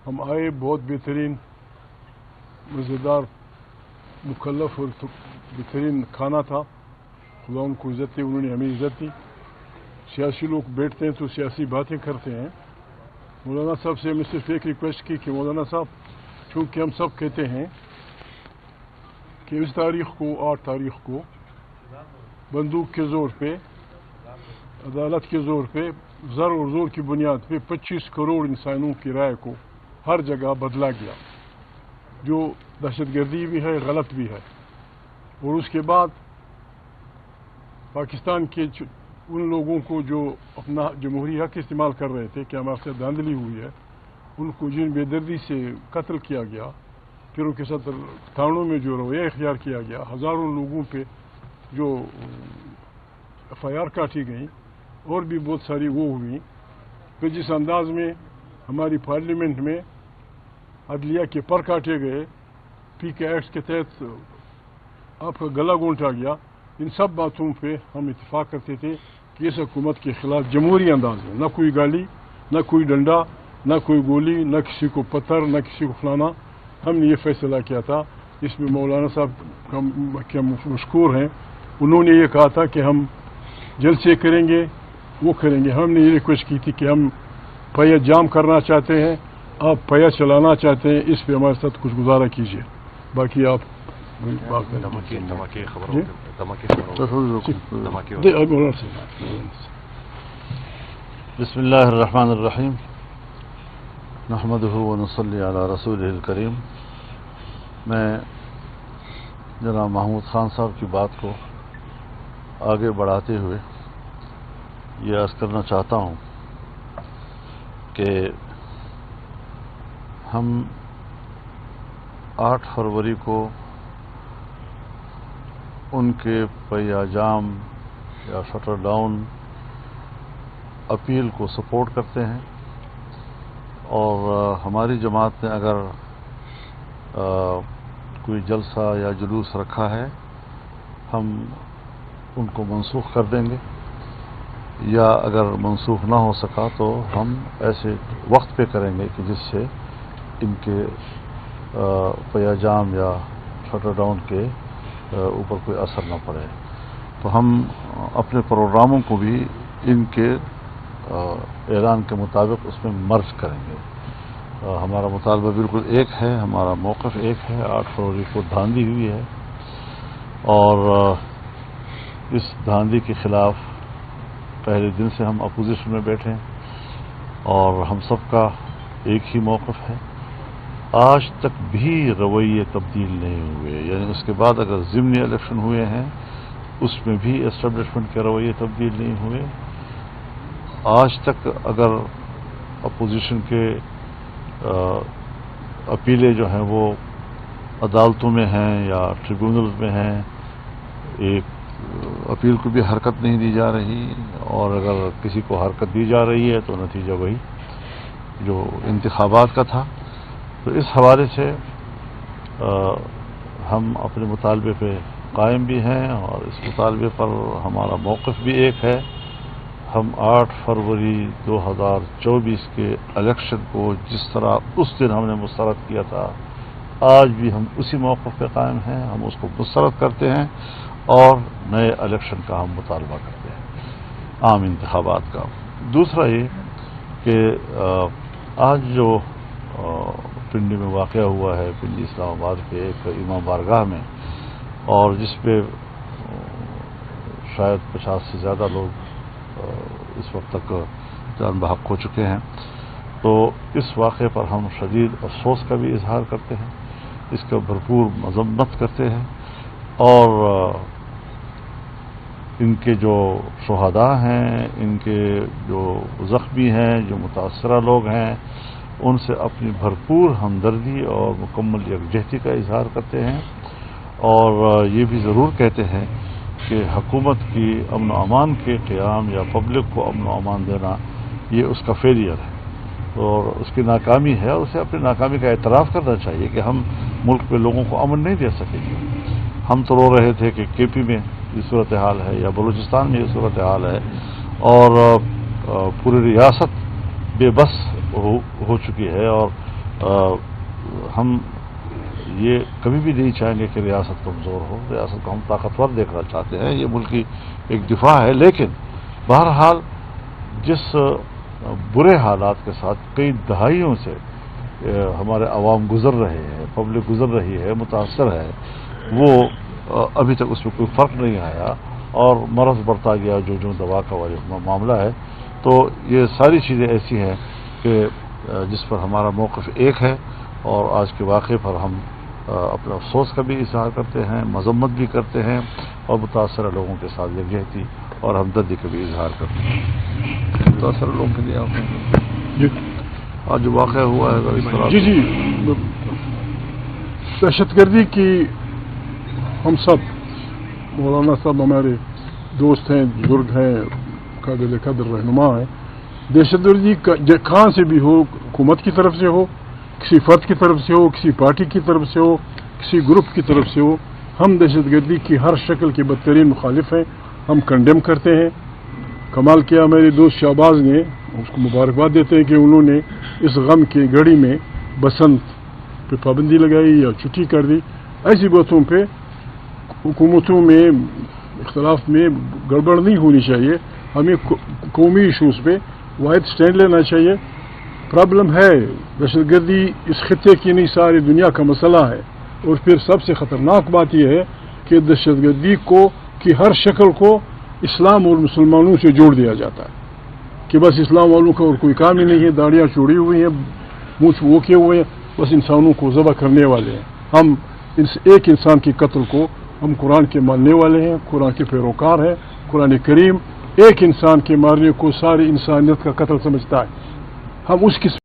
ہم آئے، بہت بہترین مزیدار مکلف اور بہترین کھانا تھا. خدا ان کو عزت دی، انہوں نے ہمیں عزت دی. سیاسی لوگ بیٹھتے ہیں تو سیاسی باتیں کرتے ہیں. مولانا صاحب سے ہمیں صرف ایک ریکویسٹ کی کہ مولانا صاحب، چونکہ ہم سب کہتے ہیں کہ اس تاریخ کو 8 تاریخ کو بندوق کے زور پہ، عدالت کے زور پہ، زر اور زور کی بنیاد پہ 25 کروڑ انسانوں کی رائے کو ہر جگہ بدلا گیا، جو دہشت گردی بھی ہے، غلط بھی ہے. اور اس کے بعد پاکستان کے ان لوگوں کو جو اپنا جمہوری حق استعمال کر رہے تھے کہ ہمارے ساتھ دھاندلی ہوئی ہے، ان کو جن بے دردی سے قتل کیا گیا، پھر ان کے ساتھ تھانوں میں جو رویہ اختیار کیا گیا، ہزاروں لوگوں پہ جو FIR کاٹی گئیں، اور بھی بہت ساری وہ ہوئی. پھر جس انداز میں ہماری پارلیمنٹ میں عدلیہ کے پر کاٹے گئے، PK ایکٹ کے تحت آپ کا گلا گھونٹا گیا، ان سب باتوں پہ ہم اتفاق کرتے تھے کہ اس حکومت کے خلاف جمہوری انداز میں نہ کوئی گالی، نہ کوئی ڈنڈا، نہ کوئی گولی، نہ کسی کو پتھر، نہ کسی کو فلانا. ہم نے یہ فیصلہ کیا تھا. اس میں مولانا صاحب کا مشکور ہیں، انہوں نے یہ کہا تھا کہ ہم جلسے کریں گے، وہ کریں گے. ہم نے یہ ریکویسٹ کی تھی کہ ہم پیا جام کرنا چاہتے ہیں، آپ پیا چلانا چاہتے ہیں، اس پہ ہمارے ساتھ کچھ گزارا کیجیے. باقی آپ بسم اللہ الرحمن الرحیم، نحمدہ ونصلی علی رسولہ الکریم. میں جناب محمود خان صاحب کی بات کو آگے بڑھاتے ہوئے یہ عرض کرنا چاہتا ہوں کہ ہم 8 فروری کو ان کے پیا جام یا شٹر ڈاؤن اپیل کو سپورٹ کرتے ہیں، اور ہماری جماعت نے اگر کوئی جلسہ یا جلوس رکھا ہے، ہم ان کو منسوخ کر دیں گے، یا اگر منسوخ نہ ہو سکا تو ہم ایسے وقت پہ کریں گے کہ جس سے ان کے پیا جام یا شٹر ڈاؤن کے اوپر کوئی اثر نہ پڑے. تو ہم اپنے پروگراموں کو بھی ان کے اعلان کے مطابق اس میں مرج کریں گے. ہمارا مطالبہ بالکل ایک ہے، ہمارا موقف ایک ہے. 8 فروری کو دھاندلی ہوئی ہے، اور اس دھاندلی کے خلاف پہلے دن سے ہم اپوزیشن میں بیٹھے ہیں، اور ہم سب کا ایک ہی موقف ہے. آج تک بھی رویے تبدیل نہیں ہوئے، یعنی اس کے بعد اگر ضمنی الیکشن ہوئے ہیں اس میں بھی اسٹیبلشمنٹ کے رویے تبدیل نہیں ہوئے. آج تک اگر اپوزیشن کے اپیلیں جو ہیں وہ عدالتوں میں ہیں یا ٹریبیونلز میں ہیں، ایک اپیل کو بھی حرکت نہیں دی جا رہی، اور اگر کسی کو حرکت دی جا رہی ہے تو نتیجہ وہی جو انتخابات کا تھا. تو اس حوالے سے ہم اپنے مطالبے پہ قائم بھی ہیں، اور اس مطالبے پر ہمارا موقف بھی ایک ہے. ہم 8 فروری 2024 کے الیکشن کو جس طرح اس دن ہم نے مسترد کیا تھا، آج بھی ہم اسی موقف پہ قائم ہیں. ہم اس کو مسترد کرتے ہیں اور نئے الیکشن کا ہم مطالبہ کرتے ہیں، عام انتخابات کا. دوسرا یہ کہ آج جو پنڈی میں واقعہ ہوا ہے، پنڈی اسلام آباد کے ایک امام بارگاہ میں، اور جس پہ شاید 50 سے زیادہ لوگ اس وقت تک جان بحق ہو چکے ہیں. تو اس واقعے پر ہم شدید افسوس کا بھی اظہار کرتے ہیں، اس کا بھرپور مذمت کرتے ہیں، اور ان کے جو شہداء ہیں، ان کے جو زخمی ہیں، جو متاثرہ لوگ ہیں، ان سے اپنی بھرپور ہمدردی اور مکمل یکجہتی کا اظہار کرتے ہیں. اور یہ بھی ضرور کہتے ہیں کہ حکومت کی امن و امان کے قیام یا پبلک کو امن و امان دینا، یہ اس کا فیلئر ہے اور اس کی ناکامی ہے، اور اسے اپنی ناکامی کا اعتراف کرنا چاہیے کہ ہم ملک میں لوگوں کو امن نہیں دے سکیں گے. ہم تو رو رہے تھے کہ KP میں یہ صورتحال ہے یا بلوچستان میں یہ صورتحال ہے، اور پوری ریاست بے بس ہو چکی ہے، اور ہم یہ کبھی بھی نہیں چاہیں گے کہ ریاست کمزور ہو. ریاست کو ہم طاقتور دیکھنا چاہتے ہیں. یہ ملک کی ایک دفاع ہے. لیکن بہرحال جس برے حالات کے ساتھ کئی دہائیوں سے ہمارے عوام گزر رہے ہیں، پبلک گزر رہی ہے، متاثر ہے، وہ ابھی تک اس میں کوئی فرق نہیں آیا اور مرض بڑھتا گیا جو دوا کا معاملہ ہے. تو یہ ساری چیزیں ایسی ہیں کہ جس پر ہمارا موقف ایک ہے اور آج کے واقعے پر ہم اپنے افسوس کا بھی اظہار کرتے ہیں، مذمت بھی کرتے ہیں اور متاثرہ لوگوں کے ساتھ یکجہتی اور ہمدردی کا بھی اظہار کرتے ہیں. متاثرہ لوگوں کے لیے آج جو واقعہ ہوا ہے اگر اس طرح جی دہشت گردی کی ہم سب مولانا صاحب ہمارے دوست ہیں، بزرگ ہیں، قابل قدر رہنما ہیں. دہشت گردی کہاں سے بھی ہو، حکومت کی طرف سے ہو، کسی فرد کی طرف سے ہو، کسی پارٹی کی طرف سے ہو، کسی گروپ کی طرف سے ہو، ہم دہشت گردی کی ہر شکل کے بدترین مخالف ہیں. ہم کنڈیم کرتے ہیں. کمال کیا میرے دوست شہباز نے، اس کو مبارکباد دیتے ہیں کہ انہوں نے اس غم کی گھڑی میں بسنت پہ پابندی لگائی یا چھٹی کر دی. ایسی باتوں پہ حکومتوں میں اختلاف میں گڑبڑ نہیں ہونی چاہیے. ہمیں قومی ایشوز پہ واحد سٹینڈ لینا چاہیے. پرابلم ہے دہشت گردی اس خطے کی نہیں، ساری دنیا کا مسئلہ ہے. اور پھر سب سے خطرناک بات یہ ہے کہ دہشت گردی کی ہر شکل کو اسلام اور مسلمانوں سے جوڑ دیا جاتا ہے کہ بس اسلام والوں کا اور کوئی کام ہی نہیں ہے، داڑیاں چوڑی ہوئی ہیں، منہ وہ کیے ہوئے ہیں، بس انسانوں کو ذبح کرنے والے ہیں. ہم ایک انسان کے قتل کو ہم قرآن کے ماننے والے ہیں، قرآن کے پیروکار ہیں. قرآن کریم ایک انسان کے مارنے کو ساری انسانیت کا قتل سمجھتا ہے. ہم اس کی